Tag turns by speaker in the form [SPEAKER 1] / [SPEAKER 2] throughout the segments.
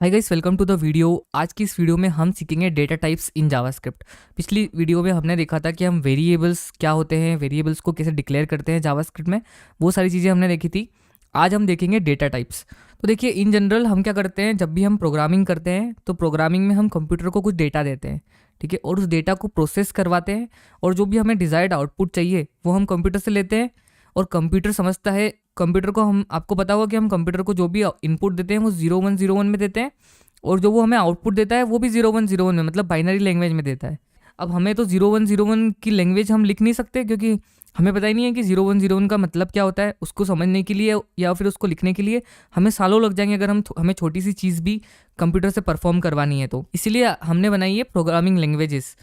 [SPEAKER 1] Hi guys, welcome to the video. आज की इस वीडियो में हम सीखेंगे डेटा टाइप्स इन जावास्क्रिप्ट। पिछली वीडियो में हमने देखा था कि हम वेरिएबल्स क्या होते हैं, वेरिएबल्स को कैसे डिक्लेयर करते हैं जावास्क्रिप्ट में, वो सारी चीज़ें हमने देखी थी। आज हम देखेंगे डेटा टाइप्स। तो देखिए, इन जनरल हम क्या करते हैं, जब भी हम प्रोग्रामिंग करते हैं तो प्रोग्रामिंग में हम कंप्यूटर को कुछ डेटा देते हैं, ठीक है, और उस डेटा को प्रोसेस करवाते हैं और जो भी हमें डिज़ायर्ड आउटपुट चाहिए वो हम कंप्यूटर से लेते हैं और कंप्यूटर समझता है। कंप्यूटर को हम आपको पता होगा कि हम कंप्यूटर को जो भी इनपुट देते हैं वो 0101 में देते हैं और जो वो हमें आउटपुट देता है वो भी 0101 में, मतलब बाइनरी लैंग्वेज में देता है। अब हमें तो 0101 की लैंग्वेज हम लिख नहीं सकते क्योंकि हमें पता ही नहीं है कि 0101 का मतलब क्या होता है। उसको समझने के लिए या फिर उसको लिखने के लिए हमें सालों लग जाएंगे अगर हमें छोटी सी चीज़ भी कंप्यूटर से परफॉर्म करवानी है। तो इसीलिए हमने बनाई है प्रोग्रामिंग लैंग्वेजेस।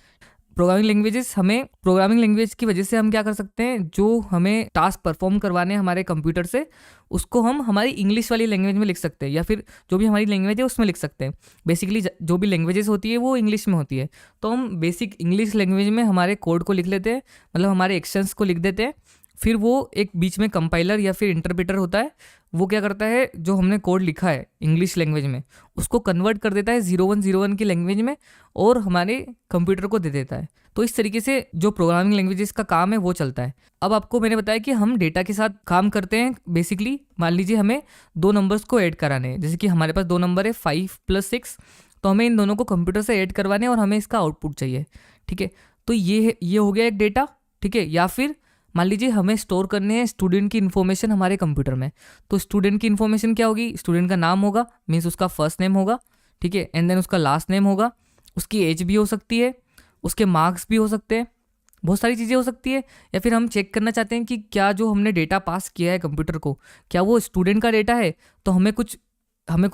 [SPEAKER 1] प्रोग्रामिंग लैंग्वेज की वजह से हम क्या कर सकते हैं, जो हमें टास्क परफॉर्म करवाने हमारे कंप्यूटर से, उसको हम हमारी इंग्लिश वाली लैंग्वेज में लिख सकते हैं या फिर जो भी हमारी लैंग्वेज है उसमें लिख सकते हैं। बेसिकली जो भी लैंग्वेजेस होती है वो इंग्लिश में होती है, तो हम बेसिक इंग्लिश लैंग्वेज में हमारे कोड को लिख लेते हैं, मतलब हमारे एक्शंस को लिख देते हैं। फिर वो एक बीच में कंपाइलर या फिर इंटरप्रेटर होता है, वो क्या करता है, जो हमने कोड लिखा है इंग्लिश लैंग्वेज में उसको कन्वर्ट कर देता है 0101 की लैंग्वेज में और हमारे कंप्यूटर को दे देता है। तो इस तरीके से जो प्रोग्रामिंग लैंग्वेजेस का काम है वो चलता है। अब आपको मैंने बताया कि हम डेटा के साथ काम करते हैं। बेसिकली मान लीजिए हमें दो नंबर्स को ऐड कराने हैं, जैसे कि हमारे पास दो नंबर है 5 + 6, तो हमें इन दोनों को कंप्यूटर से ऐड करवाने हैं और हमें इसका आउटपुट चाहिए, ठीक है। तो ये हो गया एक डेटा, ठीक है। या फिर मान लीजिए हमें स्टोर करने हैं स्टूडेंट की इन्फॉर्मेशन हमारे कंप्यूटर में, तो स्टूडेंट की इन्फॉर्मेशन क्या होगी, स्टूडेंट का नाम होगा, मीन्स उसका फर्स्ट नेम होगा, ठीक है, एंड देन उसका लास्ट नेम होगा, उसकी एज भी हो सकती है, उसके मार्क्स भी हो सकते हैं, बहुत सारी चीज़ें हो सकती है। या फिर हम चेक करना चाहते हैं कि क्या जो हमने डेटा पास किया है कंप्यूटर को, क्या वो स्टूडेंट का डेटा है, तो हमें कुछ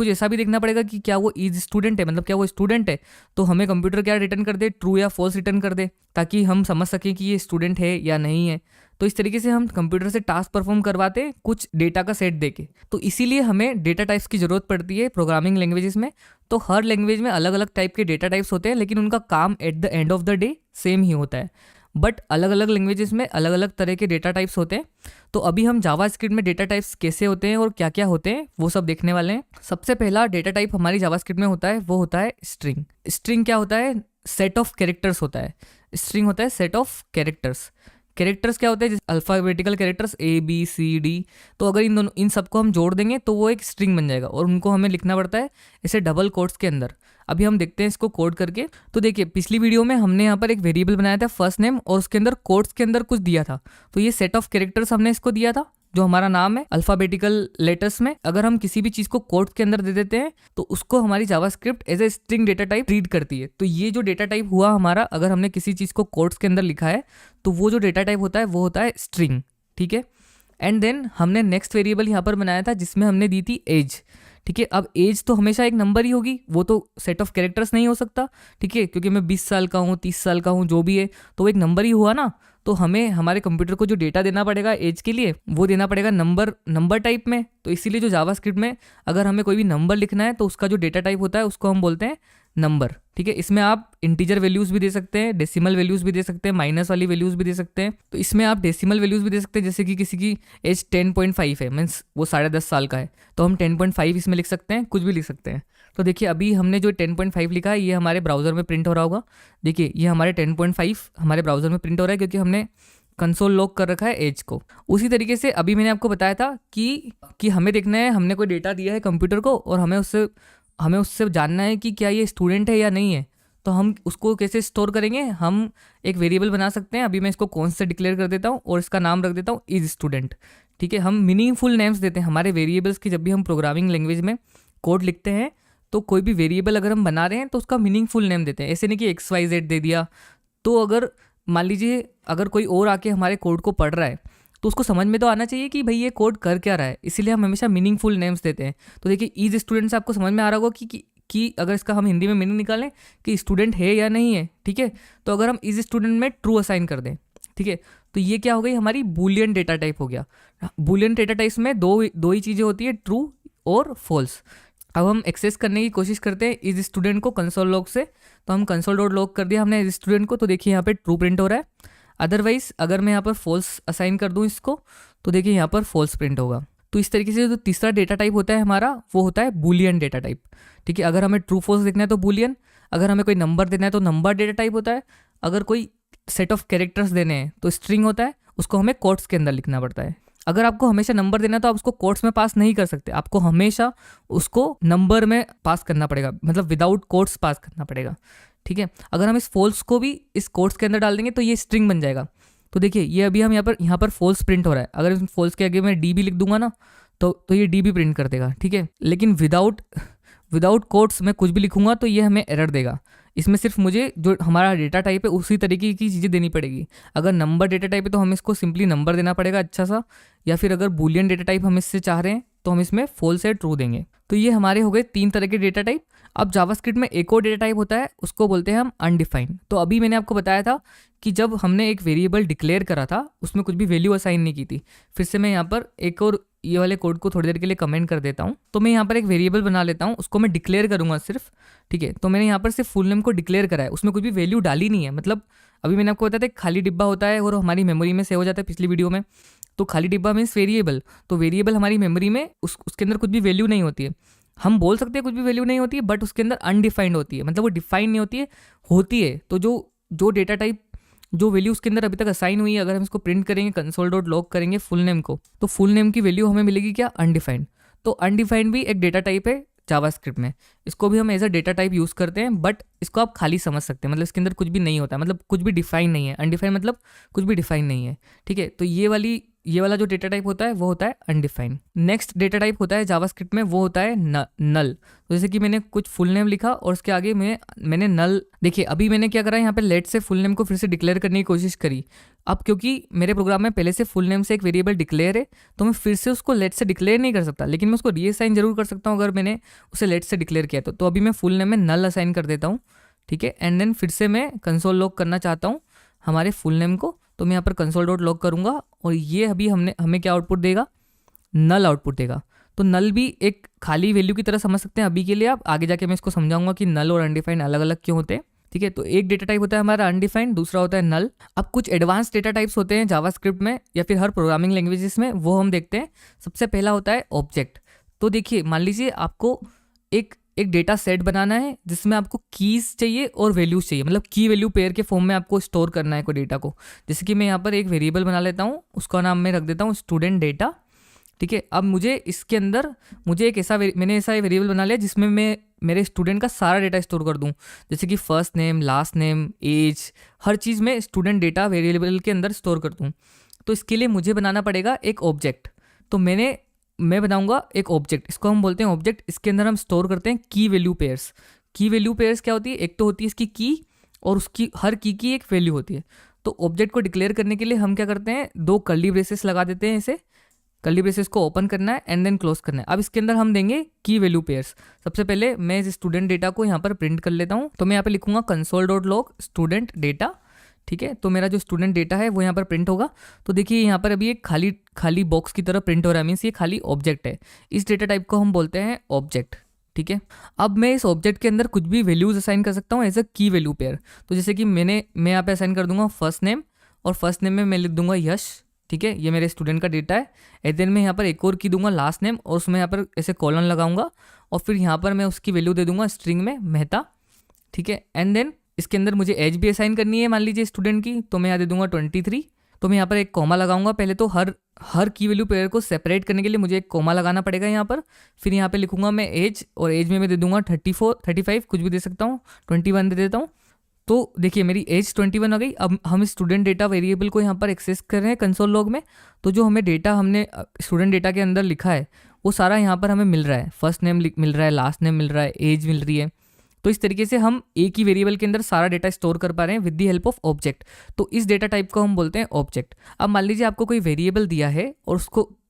[SPEAKER 1] ऐसा भी देखना पड़ेगा कि क्या वो इज स्टूडेंट है, मतलब क्या वो स्टूडेंट है। तो हमें कंप्यूटर क्या रिटर्न कर दे, ट्रू या फॉल्स रिटर्न कर दे, ताकि हम समझ सकें कि ये स्टूडेंट है या नहीं है। तो इस तरीके से हम कंप्यूटर से टास्क परफॉर्म करवाते हैं कुछ डेटा का सेट देके। तो इसीलिए हमें डेटा टाइप्स की ज़रूरत पड़ती है प्रोग्रामिंग लैंग्वेजेस में। तो हर लैंग्वेज में अलग अलग टाइप के डेटा टाइप्स होते हैं, लेकिन उनका काम at the end of the day same ही होता है, बट अलग अलग लैंग्वेजेस में अलग अलग तरह के डेटा टाइप्स होते हैं। तो अभी हम जावास्क्रिप्ट में डेटा टाइप्स कैसे होते हैं और क्या क्या होते हैं वो सब देखने वाले हैं। सबसे पहला डेटा टाइप हमारी जावास्क्रिप्ट में होता है वो होता है स्ट्रिंग। स्ट्रिंग क्या होता है, सेट ऑफ कैरेक्टर्स होता है। स्ट्रिंग होता है सेट ऑफ कैरेक्टर्स। कैरेक्टर्स क्या होते हैं, जैसे alphabetical characters A B C D। तो अगर इन सबको हम जोड़ देंगे तो वो एक स्ट्रिंग बन जाएगा और उनको हमें लिखना पड़ता है ऐसे डबल कोट्स के अंदर। अभी हम देखते हैं इसको कोड करके। तो देखिए, पिछली वीडियो में हमने यहाँ पर एक वेरिएबल बनाया था फर्स्ट नेम और उसके अंदर कोट्स के अंदर कुछ दिया था, तो ये सेट ऑफ कैरेक्टर्स हमने इसको दिया था जो हमारा नाम है अल्फ़ाबेटिकल लेटर्स में। अगर हम किसी भी चीज़ को कोट्स के अंदर दे देते हैं तो उसको हमारी JavaScript as a string data type treat करती है। तो ये जो डेटा टाइप हुआ हमारा, अगर हमने किसी चीज़ को कोट्स के अंदर लिखा है तो वो जो डेटा टाइप होता है वो होता है स्ट्रिंग, ठीक है। एंड देन हमने नेक्स्ट वेरिएबल यहाँ पर बनाया था जिसमें हमने दी थी एज, ठीक है। अब एज तो हमेशा एक नंबर ही होगी, वो तो सेट ऑफ कैरेक्टर्स नहीं हो सकता, ठीक है, क्योंकि मैं 20 साल का हूँ, 30 साल का हूँ, जो भी है तो वो एक नंबर ही हुआ ना। तो हमें हमारे कंप्यूटर को जो डेटा देना पड़ेगा एज के लिए वो देना पड़ेगा नंबर टाइप में। तो इसीलिए जो जावास्क्रिप्ट में अगर हमें कोई भी नंबर लिखना है तो उसका जो डेटा टाइप होता है उसको हम बोलते हैं नंबर, ठीक है। इसमें आप इंटीजर वैल्यूज़ भी दे सकते हैं, डेसिमल वैल्यूज़ भी दे सकते हैं, माइनस वाली वैल्यूज़ भी दे सकते हैं। तो इसमें आप डेसिमल वैल्यूज़ भी दे सकते हैं, जैसे कि किसी की एज 10.5 है, मीन्स वो 10.5 साल का है, तो हम 10.5 इसमें लिख सकते हैं, कुछ भी लिख सकते हैं। तो देखिए, अभी हमने जो 10.5 लिखा है ये हमारे ब्राउज़र में प्रिंट हो रहा होगा। देखिए, ये हमारे 10.5 हमारे ब्राउज़र में प्रिंट हो रहा है क्योंकि हमने कंसोल लॉक कर रखा है एज को। उसी तरीके से अभी मैंने आपको बताया था कि हमें देखना है, हमने कोई डेटा दिया है कंप्यूटर को और हमें उससे जानना है कि क्या ये स्टूडेंट है या नहीं है। तो हम उसको कैसे स्टोर करेंगे, हम एक वेरिएबल बना सकते हैं। अभी मैं इसको कौन से डिक्लेयर कर देता हूँ और इसका नाम रख देता हूँ इज स्टूडेंट, ठीक है। हम मीनिंगफुल नेम्स देते हैं हमारे वेरिएबल्स की। जब भी हम प्रोग्रामिंग लैंग्वेज में कोड लिखते हैं तो कोई भी वेरिएबल अगर हम बना रहे हैं तो उसका मीनिंगफुल नेम देते हैं, ऐसे नहीं कि XYZ दे दिया। तो अगर मान लीजिए अगर कोई और आके हमारे कोड को पढ़ रहा है तो उसको समझ में तो आना चाहिए कि भाई ये कोड कर क्या रहा है, इसीलिए हम हमेशा मीनिंगफुल नेम्स देते हैं। तो देखिए, इज स्टूडेंट से आपको समझ में आ रहा होगा कि अगर इसका हम हिंदी में मीनिंग निकालें कि स्टूडेंट है या नहीं है, ठीक है। तो अगर हम इज स्टूडेंट में ट्रू असाइन कर दें, ठीक है, तो ये क्या हो गई, हमारी बूलियन डेटा टाइप हो गया। बूलियन डेटा टाइप्स में दो ही चीज़ें होती है, ट्रू और फॉल्स। अब हम एक्सेस करने की कोशिश करते हैं इस स्टूडेंट को कंसोल लॉग से, तो हम कंसोल डॉट लॉग कर दिया हमने इस स्टूडेंट को। तो देखिए यहाँ पे ट्रू प्रिंट हो रहा है। अदरवाइज अगर मैं यहाँ पर फॉल्स असाइन कर दूँ इसको तो देखिए यहाँ पर फॉल्स प्रिंट होगा। तो इस तरीके से जो तीसरा डेटा टाइप होता है हमारा वो होता है बूलियन डेटा टाइप। ठीक है, अगर हमें ट्रू फॉल्स देखना है तो बूलियन, अगर हमें कोई नंबर देना है तो नंबर डेटा टाइप होता है, अगर कोई सेट ऑफ कैरेक्टर्स देने हैं तो स्ट्रिंग होता है, उसको हमें कोट्स के अंदर लिखना पड़ता है। अगर आपको हमेशा नंबर देना है तो आप उसको कोट्स में पास नहीं कर सकते, आपको हमेशा उसको नंबर में पास करना पड़ेगा, मतलब विदाउट कोट्स पास करना पड़ेगा। ठीक है, अगर हम इस फॉल्स को भी इस कोट्स के अंदर डाल देंगे तो ये स्ट्रिंग बन जाएगा। तो देखिए ये अभी हम यहाँ पर फॉल्स प्रिंट हो रहा है, अगर इस फॉल्स के आगे मैं डी भी लिख दूंगा ना तो ये डी भी प्रिंट कर देगा। ठीक है, लेकिन विदाउट कोट्स मैं कुछ भी लिखूंगा तो ये हमें एरर देगा। इसमें सिर्फ मुझे जो हमारा डेटा टाइप है उसी तरीके की चीज़ें देनी पड़ेगी। अगर नंबर डेटा टाइप है तो हमें इसको सिंपली नंबर देना पड़ेगा अच्छा सा, या फिर अगर बूलियन डेटा टाइप हम इससे चाह रहे हैं तो हम इसमें फॉल्स या ट्रू देंगे। तो ये हमारे हो गए 3 तरह के डेटा टाइप। अब जावास्क्रिप्ट में एक और डेटा टाइप होता है, उसको बोलते हैं हम अनडिफाइंड। तो अभी मैंने आपको बताया था कि जब हमने एक वेरिएबल डिक्लेयर करा था उसमें कुछ भी वैल्यू असाइन नहीं की थी। फिर से मैं यहाँ पर एक और ये वाले कोड को थोड़ी देर के लिए कमेंट कर देता हूँ। तो मैं यहाँ पर एक वेरिएबल बना लेता हूँ, उसको मैं डिक्लेयर करूँगा सिर्फ। ठीक है, तो मैंने यहाँ पर सिर्फ फुल नेम को डिक्लेयर करा है, उसमें कुछ भी वैल्यू डाली नहीं है। मतलब अभी मैंने आपको बताया था खाली डिब्बा होता है और हमारी मेमोरी में सेव हो जाता है पिछली वीडियो में। तो खाली डिब्बा मीन्स वेरिएबल, तो वेरिएबल हमारी मेमोरी में उसके अंदर कुछ भी वैल्यू नहीं होती है। हम बोल सकते हैं कुछ भी वैल्यू नहीं होती है, बट उसके अंदर अनडिफाइंड होती है, मतलब वो डिफाइन नहीं होती है। तो जो डेटा टाइप जो वैल्यू उसके अंदर अभी तक असाइन हुई है, अगर हम इसको प्रिंट करेंगे कंसोल डॉट लॉग करेंगे फुल नेम को, तो फुल नेम की वैल्यू हमें मिलेगी क्या, अनडिफाइंड। तो अनडिफाइंड भी एक डेटा टाइप है जावास्क्रिप्ट में, इसको भी हम as a data type use करते हैं, बट इसको आप खाली समझ सकते हैं, मतलब इसके अंदर कुछ भी नहीं होता है, मतलब कुछ भी डिफाइन नहीं है। अनडिफाइंड मतलब कुछ भी डिफाइन नहीं है। ठीक है, तो ये वाला जो डेटा टाइप होता है वो होता है अनडिफाइंड। नेक्स्ट डेटा टाइप होता है जावास्क्रिप्ट में, वो होता है नल। तो जैसे कि मैंने कुछ फुल नेम लिखा और उसके आगे मैंने नल, देखिए अभी मैंने क्या करा, यहाँ पे लेट से फुल नेम को फिर से डिक्लेयर करने की कोशिश करी। अब क्योंकि मेरे प्रोग्राम में पहले से फुल नेम से एक वेरिएबल डिक्लेयर है, तो मैं फिर से उसको लेट से डिक्लेयर नहीं कर सकता, लेकिन मैं उसको रीअसाइन जरूर कर सकता हूँ अगर मैंने उसे लेट से डिक्लेयर किया तो अभी मैं फुल नेम में नल असाइन कर देता हूँ। ठीक है, एंड देन फिर से मैं कंसोल लॉग करना चाहता हूँ हमारे फुल नेम को, तो मैं यहाँ पर कंसोल डॉट लॉग करूँगा और ये अभी हमें क्या आउटपुट देगा, नल आउटपुट देगा। तो नल भी एक खाली वैल्यू की तरह समझ सकते हैं अभी के लिए आप, आगे जाके मैं इसको समझाऊंगा कि नल और अनडिफाइंड अलग अलग क्यों होते हैं। ठीक है, तो एक डेटा टाइप होता है हमारा अनडिफाइंड, दूसरा होता है नल। अब कुछ एडवांस डेटा टाइप्स होते हैं जावास्क्रिप्ट में या फिर हर प्रोग्रामिंग लैंग्वेजेस में, वो हम देखते हैं। सबसे पहला होता है ऑब्जेक्ट। तो देखिए मान लीजिए आपको एक डेटा सेट बनाना है जिसमें आपको कीज चाहिए और वैल्यूज चाहिए, मतलब की वैल्यू पेयर के फॉर्म में आपको स्टोर करना है कोई डेटा को। जैसे कि मैं यहाँ पर एक वेरिएबल बना लेता हूँ, उसका नाम मैं रख देता हूँ स्टूडेंट डेटा। ठीक है, अब मुझे इसके अंदर मैंने ऐसा वेरिएबल बना लिया जिसमें मैं मेरे स्टूडेंट का सारा डेटा स्टोर कर दूँ, जैसे कि first name, last name, age, हर चीज़ में स्टूडेंट डेटा वेरिएबल के अंदर स्टोर कर दूँ। तो इसके लिए मुझे बनाना पड़ेगा एक ऑब्जेक्ट। तो मैं बनाऊंगा एक ऑब्जेक्ट, इसको हम बोलते हैं ऑब्जेक्ट। इसके अंदर हम स्टोर करते हैं की वैल्यू पेयर्स। की वैल्यू पेयर्स क्या होती है, एक तो होती है इसकी की और उसकी हर की एक वैल्यू होती है। तो ऑब्जेक्ट को डिक्लेयर करने के लिए हम क्या करते हैं, 2 कर्ली ब्रेसेस लगा देते हैं। इसे कर्ली ब्रेसेस को ओपन करना है एंड देन क्लोज करना है। अब इसके अंदर हम देंगे की वैल्यू पेयर्स। सबसे पहले मैं इस स्टूडेंट डेटा को यहाँ पर प्रिंट कर लेता हूँ, तो मैं यहाँ पे लिखूंगा console dot log student data. ठीक है, तो मेरा जो स्टूडेंट डेटा है वो यहाँ पर प्रिंट होगा। तो देखिए यहाँ पर अभी एक खाली बॉक्स की तरह प्रिंट हो रहा है, मीन्स ये खाली ऑब्जेक्ट है। इस डेटा टाइप को हम बोलते हैं ऑब्जेक्ट। ठीक है, अब मैं इस ऑब्जेक्ट के अंदर कुछ भी वैल्यूज असाइन कर सकता हूँ एज अ की वैल्यू पेयर। तो जैसे कि मैं यहाँ पे असाइन कर दूंगा फर्स्ट नेम, और फर्स्ट नेम में मैं लिख दूंगा यश। ठीक है, ये मेरे स्टूडेंट का डेटा है। एंड देन मैं यहाँ पर एक और की दूंगा लास्ट नेम, और उसमें यहाँ पर ऐसे कॉलन लगाऊंगा और फिर यहाँ पर मैं उसकी वैल्यू दे दूंगा स्ट्रिंग में मेहता। ठीक है, एंड देन इसके अंदर मुझे एज भी असाइन करनी है मान लीजिए स्टूडेंट की, तो मैं यहाँ दे दूंगा 23। तो मैं यहाँ पर एक कॉमा लगाऊंगा पहले, तो हर की वैल्यू पेयर को सेपरेट करने के लिए मुझे एक कॉमा लगाना पड़ेगा यहाँ पर। फिर यहाँ पे लिखूंगा मैं एज, और एज में मैं दे दूंगा 34, 35 कुछ भी दे सकता हूँ, 21 दे देता हूँ। तो देखिए मेरी एज 21 आ गई। अब हम स्टूडेंट डेटा वेरिएबल को यहाँ पर एक्सेस कर रहे हैं कंसोल लॉग में। तो जो हमें डेटा हमने स्टूडेंट डेटा के अंदर लिखा है वो सारा यहाँ पर हमें मिल रहा है। फर्स्ट नेम मिल रहा है, लास्ट नेम मिल रहा है, एज मिल रही है। तो इस तरीके से हम एक ही वेरिएबल के अंदर सारा डेटा स्टोर कर पा रहे हैं with the help of object. तो इस डेटा टाइप को हम बोलते हैं ऑब्जेक्ट। अब मान लीजिए आपको कोई वेरिएबल दिया है और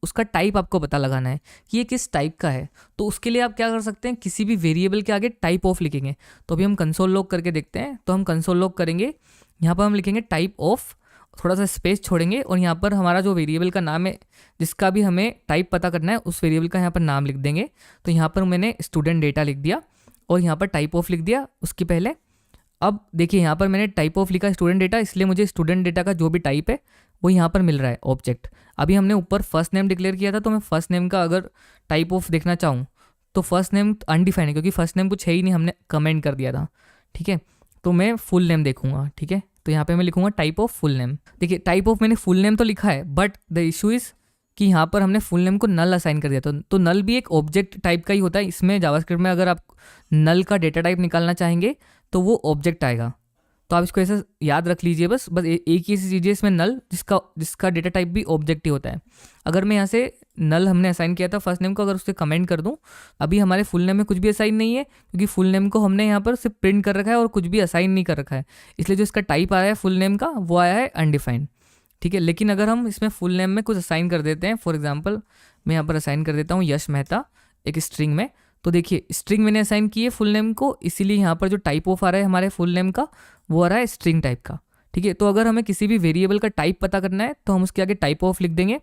[SPEAKER 1] उसका टाइप आपको पता लगाना है कि ये किस टाइप का है। तो उसके लिए आप क्या कर सकते हैं, किसी भी वेरिएबल के आगे टाइप ऑफ लिखेंगे। तो अभी हम कंसोल लॉग करके देखते हैं। तो हम कंसोल लॉग करेंगे, यहाँ पर हम लिखेंगे टाइप ऑफ, थोड़ा सा स्पेस छोड़ेंगे और यहाँ पर हमारा जो वेरिएबल का नाम है जिसका भी हमें टाइप पता करना है उस वेरिएबल का यहाँ पर नाम लिख देंगे। तो यहाँ पर मैंने स्टूडेंट डेटा लिख दिया और यहाँ पर टाइप ऑफ लिख दिया उसके पहले। अब देखिए यहाँ पर मैंने टाइप ऑफ लिखा स्टूडेंट डेटा, इसलिए मुझे स्टूडेंट डेटा का जो भी टाइप है वो यहाँ पर मिल रहा है ऑब्जेक्ट। अभी हमने ऊपर फर्स्ट नेम डिक्लेयर किया था, तो मैं फर्स्ट नेम का अगर टाइप ऑफ देखना चाहूँ तो फर्स्ट नेम अनडिफाइंड है, क्योंकि फर्स्ट नेम कुछ है ही नहीं, हमने कमेंट कर दिया था। ठीक है, तो मैं फुल नेम देखूंगा। ठीक है, तो यहाँ पे मैं लिखूंगा टाइप ऑफ फुल नेम। देखिए टाइप ऑफ मैंने फुल नेम तो लिखा है, बट द इशू इज़ कि यहाँ पर हमने फुल नेम को नल असाइन कर दिया था। तो नल भी एक ऑब्जेक्ट टाइप का ही होता है। इसमें जावास्क्रिप्ट में अगर आप नल का डेटा टाइप निकालना चाहेंगे तो वो ऑब्जेक्ट आएगा। तो आप इसको ऐसा याद रख लीजिए बस एक ही ऐसी चीज़ है इसमें नल, जिसका डेटा टाइप भी ऑब्जेक्ट ही होता है। अगर मैं यहाँ से नल हमने असाइन किया था फर्स्ट नेम को, अगर उससे कमेंट कर दूं, अभी हमारे फुल नेम में कुछ भी असाइन नहीं है, क्योंकि फुल नेम को हमने यहाँ पर सिर्फ प्रिंट कर रखा है और कुछ भी असाइन नहीं कर रखा है। इसलिए जो इसका टाइप आया है फुल नेम का वो आया है अनडिफाइंड। ठीक है, लेकिन अगर हम इसमें फुल नेम में कुछ असाइन कर देते हैं, फॉर एग्जाम्पल मैं यहाँ पर असाइन कर देता हूँ यश मेहता एक स्ट्रिंग में, तो देखिए स्ट्रिंग मैंने असाइन की है फुल नेम को, इसीलिए यहाँ पर जो टाइप ऑफ आ रहा है हमारे फुल नेम का वो आ रहा है स्ट्रिंग टाइप का। ठीक है, तो अगर हमें किसी भी वेरिएबल का टाइप पता करना है तो हम उसके आगे टाइप ऑफ लिख देंगे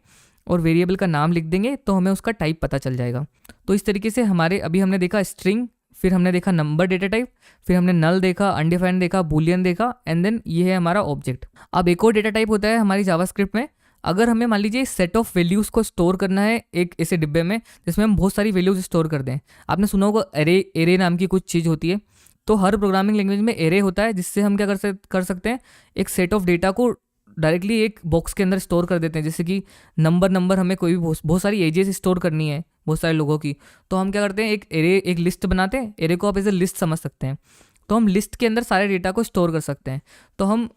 [SPEAKER 1] और वेरिएबल का नाम लिख देंगे, तो हमें उसका टाइप पता चल जाएगा। तो इस तरीके से हमारे अभी हमने देखा स्ट्रिंग, फिर हमने देखा नंबर डेटा टाइप, फिर हमने नल देखा, अनडिफाइंड देखा, बूलियन देखा, एंड देन ये है हमारा ऑब्जेक्ट। अब एक और डेटा टाइप होता है हमारी जावास्क्रिप्ट में, अगर हमें मान लीजिए सेट ऑफ वैल्यूज़ को स्टोर करना है एक ऐसे डिब्बे में जिसमें हम बहुत सारी वैल्यूज स्टोर कर दें। आपने सुना होगा एरे नाम की कुछ चीज़ होती है, तो हर प्रोग्रामिंग लैंग्वेज में एरे होता है, जिससे हम क्या कर सकते हैं, एक सेट ऑफ डेटा को डायरेक्टली एक बॉक्स के अंदर स्टोर कर देते हैं। जैसे कि नंबर हमें कोई भी बहुत सारी एजेस स्टोर करनी है बहुत सारे लोगों की, तो हम क्या करते हैं एक लिस्ट बनाते हैं। एरे को आप एज ए लिस्ट समझ सकते हैं, तो हम लिस्ट के अंदर सारे डेटा को स्टोर कर सकते हैं। तो हम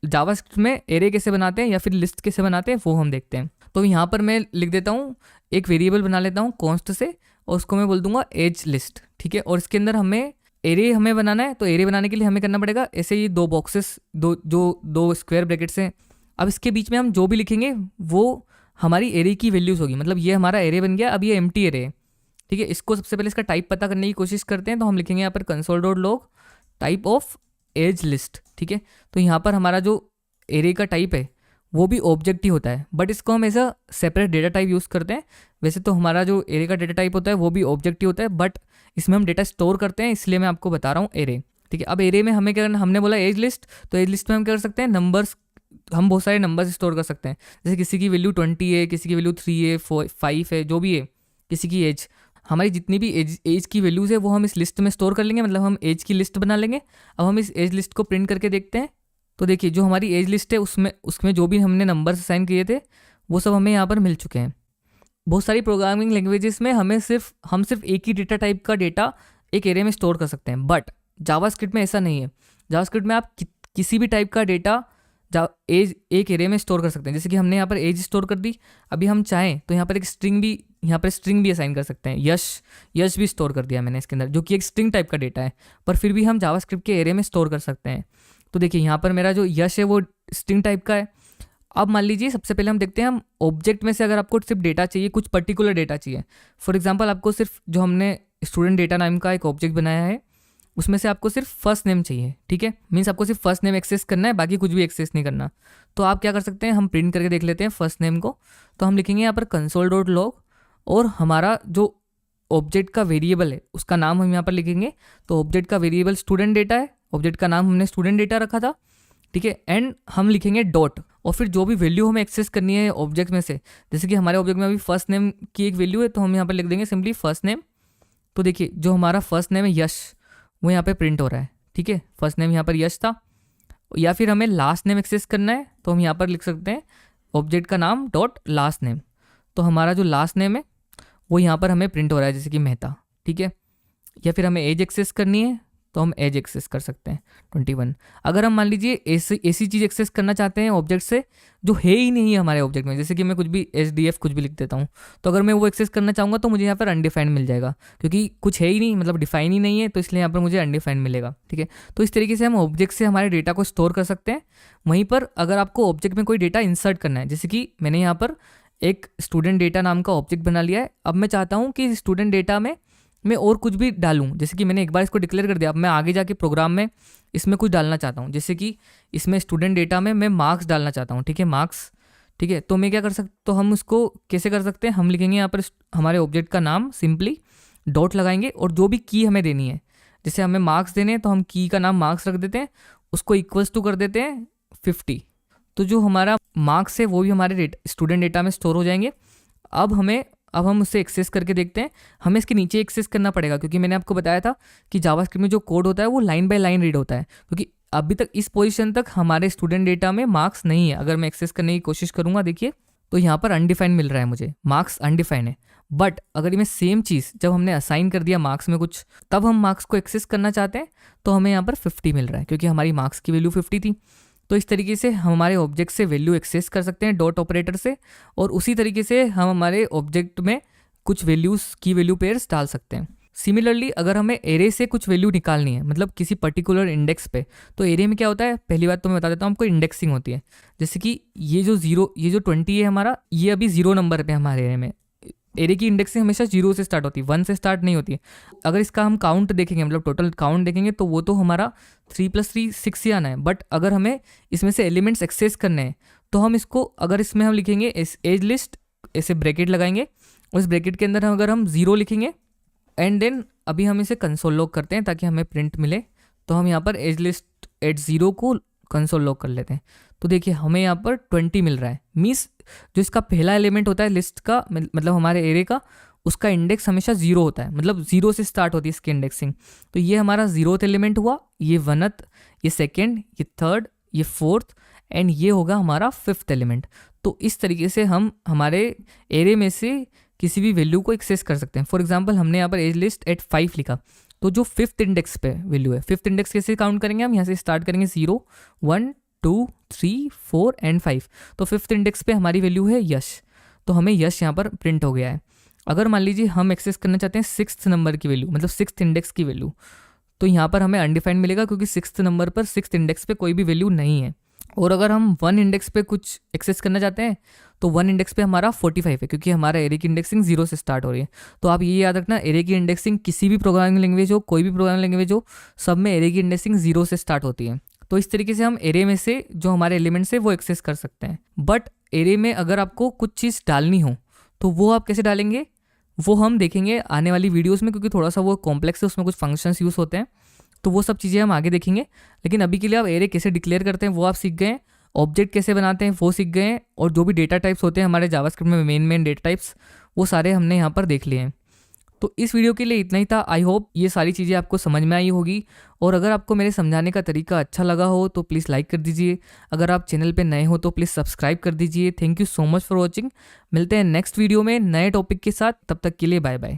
[SPEAKER 1] जावास्क्रिप्ट में एरे कैसे बनाते हैं या फिर लिस्ट कैसे बनाते हैं वो हम देखते हैं। तो यहाँ पर मैं लिख देता हूँ, एक वेरिएबल बना लेता हूँ कॉन्स्ट से, और उसको मैं बोल दूंगा एज लिस्ट। ठीक है, और इसके अंदर हमें बनाना है। तो एरे बनाने के लिए हमें करना पड़ेगा ऐसे ही दो स्क्वायर ब्रैकेट्स हैं। अब इसके बीच में हम जो भी लिखेंगे वो हमारी एरे की वैल्यूज़ होगी। मतलब ये हमारा एरे बन गया, अब ये एम्प्टी एरे है। ठीक है, इसको सबसे पहले इसका टाइप पता करने की कोशिश करते हैं। तो हम लिखेंगे यहाँ पर console.log type of as list. ठीक है, तो यहाँ पर हमारा जो एरे का टाइप है वो भी ऑब्जेक्ट ही होता है, बट इसको हम ऐसा सेपरेट डेटा टाइप यूज़ करते हैं। वैसे तो हमारा जो एरे का डेटा टाइप होता है वो भी ऑब्जेक्ट ही होता है, बट इसमें हम डेटा स्टोर करते हैं, इसलिए मैं आपको बता रहा हूँ एरे। ठीक है, अब एरे में हमें क्या करना, हमने बोला एज लिस्ट, तो एज लिस्ट में हम क्या कर सकते हैं, नंबर्स, हम बहुत सारे नंबर्स स्टोर कर सकते हैं। जैसे किसी की वैल्यू 20 है, किसी की वैल्यू 3 है, 5 है, जो भी है, किसी की एज, हमारी जितनी भी एज की वैल्यूज़ है वो हम इस लिस्ट में स्टोर कर लेंगे। मतलब हम एज की लिस्ट बना लेंगे। अब हम इस एज लिस्ट को प्रिंट करके देखते हैं। तो देखिए जो हमारी एज लिस्ट है उसमें जो भी हमने नंबर्स असाइन किए थे वो सब हमें यहाँ पर मिल चुके हैं। बहुत सारी प्रोग्रामिंग लैंग्वेजेस में हम सिर्फ एक ही डेटा टाइप का डेटा एक एरे में स्टोर कर सकते हैं, बट जावास्क्रिप्ट में ऐसा नहीं है। जावास्क्रिप्ट में आप किसी भी टाइप का डेटा एज एक एरे में स्टोर कर सकते हैं। जैसे कि हमने यहाँ पर एज स्टोर कर दी, अभी हम चाहें तो यहाँ पर स्ट्रिंग भी असाइन कर सकते हैं। यश भी स्टोर कर दिया मैंने इसके अंदर, जो कि एक स्ट्रिंग टाइप का डेटा है, पर फिर भी हम जावास्क्रिप्ट के एरे में स्टोर कर सकते हैं। तो देखिए यहाँ पर मेरा जो यश है वो स्ट्रिंग टाइप का है। अब मान लीजिए सबसे पहले हम देखते हैं, हम ऑब्जेक्ट में से अगर आपको सिर्फ डेटा चाहिए, कुछ पर्टिकुलर डेटा चाहिए, फॉर एग्जाम्पल आपको सिर्फ जो हमने स्टूडेंट डेटा नाम का एक ऑब्जेक्ट बनाया है उसमें से आपको सिर्फ फर्स्ट नेम चाहिए। ठीक है, मीन्स आपको सिर्फ फर्स्ट नेम एक्सेस करना है, बाकी कुछ भी एक्सेस नहीं करना। तो आप क्या कर सकते हैं, हम प्रिंट करके देख लेते हैं फर्स्ट नेम को। तो हम लिखेंगे यहाँ पर console.log और हमारा जो ऑब्जेक्ट का वेरिएबल है उसका नाम हम यहाँ पर लिखेंगे। तो ऑब्जेक्ट का वेरिएबल स्टूडेंट डेटा है, ऑब्जेक्ट का नाम हमने स्टूडेंट डेटा रखा था। ठीक है, एंड हम लिखेंगे डॉट, और फिर जो भी वैल्यू हमें एक्सेस करनी है ऑब्जेक्ट में से, जैसे कि हमारे ऑब्जेक्ट में अभी फर्स्ट नेम की एक वैल्यू है, तो हम यहाँ पर लिख देंगे सिंपली फर्स्ट नेम। तो देखिए जो हमारा फर्स्ट नेम है यश, वो यहाँ पे प्रिंट हो रहा है। ठीक है, फर्स्ट नेम यहाँ पर यश था। या फिर हमें लास्ट नेम एक्सेस करना है तो हम यहाँ पर लिख सकते हैं ऑब्जेक्ट का नाम डॉट लास्ट नेम। तो हमारा जो लास्ट नेम है वो यहाँ पर हमें प्रिंट हो रहा है, जैसे कि मेहता। ठीक है, या फिर हमें एज एक्सेस करनी है तो हम एज एक्सेस कर सकते हैं 21। अगर हम मान लीजिए ऐसी चीज़ एक्सेस करना चाहते हैं ऑब्जेक्ट से जो है ही नहीं है हमारे ऑब्जेक्ट में, जैसे कि मैं कुछ भी SDF कुछ भी लिख देता हूँ, तो अगर मैं वो एक्सेस करना चाहूँगा तो मुझे यहाँ पर अनडिफाइंड मिल जाएगा, क्योंकि कुछ है ही नहीं, मतलब डिफाइन ही नहीं है, तो इसलिए यहाँ पर मुझे अनडिफाइंड मिलेगा। ठीक है, तो इस तरीके से हम ऑब्जेक्ट से हमारे डेटा को स्टोर कर सकते हैं। वहीं पर अगर आपको ऑब्जेक्ट में कोई डेटा इंसर्ट करना है, जैसे कि मैंने यहाँ पर एक स्टूडेंट डेटा नाम का ऑब्जेक्ट बना लिया है, अब मैं चाहता हूँ कि स्टूडेंट डेटा में मैं और कुछ भी डालूं, जैसे कि मैंने एक बार इसको डिक्लेयर कर दिया, अब मैं आगे जाके प्रोग्राम में इसमें कुछ डालना चाहता हूं, जैसे कि इसमें स्टूडेंट डेटा में मैं मार्क्स डालना चाहता हूं। ठीक है, मार्क्स। ठीक है, तो मैं क्या कर सकता, तो हम उसको कैसे कर सकते हैं, हम लिखेंगे यहाँ पर हमारे ऑब्जेक्ट का नाम, सिंपली डॉट लगाएंगे और जो भी की हमें देनी है, जैसे हमें मार्क्स देने हैं तो हम की का नाम मार्क्स रख देते हैं, उसको इक्वल्स टू कर देते हैं 50। तो जो हमारा मार्क्स है वो भी हमारे स्टूडेंट डेटा में स्टोर हो जाएंगे। अब हम उससे एक्सेस करके देखते हैं। हमें इसके नीचे एक्सेस करना पड़ेगा, क्योंकि मैंने आपको बताया था कि जावास्क्रिप्ट में जो कोड होता है वो लाइन बाय लाइन रीड होता है, क्योंकि अभी तक इस पोजीशन तक हमारे स्टूडेंट डेटा में मार्क्स नहीं है। अगर मैं एक्सेस करने की कोशिश करूंगा, देखिए तो यहाँ पर अनडिफाइंड मिल रहा है, मुझे मार्क्स अनडिफाइंड है। बट अगर मैं सेम चीज़ जब हमने असाइन कर दिया मार्क्स में कुछ, तब हम मार्क्स को एक्सेस करना चाहते हैं तो हमें यहाँ पर 50 मिल रहा है, क्योंकि हमारी मार्क्स की वैल्यू 50 थी। तो इस तरीके से हम हमारे ऑब्जेक्ट से वैल्यू एक्सेस कर सकते हैं डॉट ऑपरेटर से, और उसी तरीके से हम हमारे ऑब्जेक्ट में कुछ वैल्यूज़ की वैल्यू पेयर्स डाल सकते हैं। सिमिलरली अगर हमें एरे से कुछ वैल्यू निकालनी है, मतलब किसी पर्टिकुलर इंडेक्स पे, तो एरे में क्या होता है, पहली बात तो मैं बता देता हूँ, हमको इंडेक्सिंग होती है। जैसे कि ये जो 20 है हमारा, ये अभी 0 नंबर पे हमारे एरे में। एरे की इंडेक्सिंग हमेशा 0 से स्टार्ट होती है, 1 से स्टार्ट नहीं होती है। अगर इसका हम काउंट देखेंगे, मतलब टोटल काउंट देखेंगे, तो वो तो हमारा 3 + 3 6 ही आना है। बट अगर हमें इसमें से एलिमेंट्स एक्सेस करने हैं, तो हम इसको, अगर इसमें हम लिखेंगे एज लिस्ट, ऐसे ब्रैकेट लगाएंगे, उस ब्रैकेट के अंदर अगर हम 0 लिखेंगे, एंड देन अभी हम इसे कंसोल लॉग करते हैं ताकि हमें प्रिंट मिले। तो हम यहाँ पर एज लिस्ट एट 0 को कंसोल लॉग कर लेते हैं। तो देखिए हमें यहाँ पर 20 मिल रहा है। मीन्स जो इसका पहला एलिमेंट होता है लिस्ट का, मतलब हमारे एरे का, उसका इंडेक्स हमेशा 0 होता है, मतलब 0 से स्टार्ट होती है इसकी इंडेक्सिंग। तो ये हमारा 0th एलिमेंट हुआ, ये 1th, ये 2nd, ये 3rd, ये 4th, एंड ये होगा हमारा 5th एलिमेंट। तो इस तरीके से हम हमारे एरे में से किसी भी वैल्यू को एक्सेस कर सकते हैं। फॉर एग्जांपल हमने यहाँ पर एज लिस्ट एट 5 लिखा, तो जो 5th इंडेक्स पे वैल्यू है, 5th इंडेक्स कैसे काउंट करेंगे हम, यहाँ से स्टार्ट करेंगे 0 1 2 3 4 एंड 5। तो 5th इंडेक्स पे हमारी वैल्यू है यश, तो हमें यश यहाँ पर प्रिंट हो गया है। अगर मान लीजिए हम एक्सेस करना चाहते हैं 6th नंबर की वैल्यू, मतलब 6th इंडेक्स की वैल्यू, तो यहाँ पर हमें अनडिफाइंड मिलेगा, क्योंकि 6th नंबर पर 6th इंडेक्स पे कोई भी वैल्यू नहीं है। और अगर हम 1 इंडेक्स पे कुछ एक्सेस करना चाहते हैं, तो 1 इंडेक्स पे हमारा 45 है, क्योंकि हमारा एरे की इंडेक्सिंग 0 से स्टार्ट हो रही है। तो आप ये याद रखना, एरे की इंडेक्सिंग किसी भी प्रोग्रामिंग लैंग्वेज हो, कोई भी प्रोग्रामिंग लैंग्वेज हो, सब में एरे की इंडेक्सिंग 0 से स्टार्ट होती है। तो इस तरीके से हम एरे में से जो हमारे एलिमेंट्स है वो एक्सेस कर सकते हैं। बट एरे में अगर आपको कुछ चीज़ डालनी हो, तो वो आप कैसे डालेंगे, वो हम देखेंगे आने वाली वीडियोज़ में, क्योंकि थोड़ा सा वो कॉम्प्लेक्स है, उसमें कुछ फंक्शंस यूज़ होते हैं, तो वो सब चीज़ें हम आगे देखेंगे। लेकिन अभी के लिए आप एरे कैसे डिक्लेयर करते हैं वो आप सीख गए, ऑब्जेक्ट कैसे बनाते हैं वो सीख गए, और जो भी डेटा टाइप्स होते हैं हमारे जावास्क्रिप्ट में मेन डेटा टाइप्स, वो सारे हमने यहाँ पर देख लिए हैं। तो इस वीडियो के लिए इतना ही था। आई होप ये सारी चीज़ें आपको समझ में आई होगी, और अगर आपको मेरे समझाने का तरीका अच्छा लगा हो तो प्लीज़ लाइक कर दीजिए। अगर आप चैनल पे नए हो तो प्लीज़ सब्सक्राइब कर दीजिए। Thank you so much for watching. मिलते हैं नेक्स्ट वीडियो में नए टॉपिक के साथ, तब तक के लिए बाय बाय।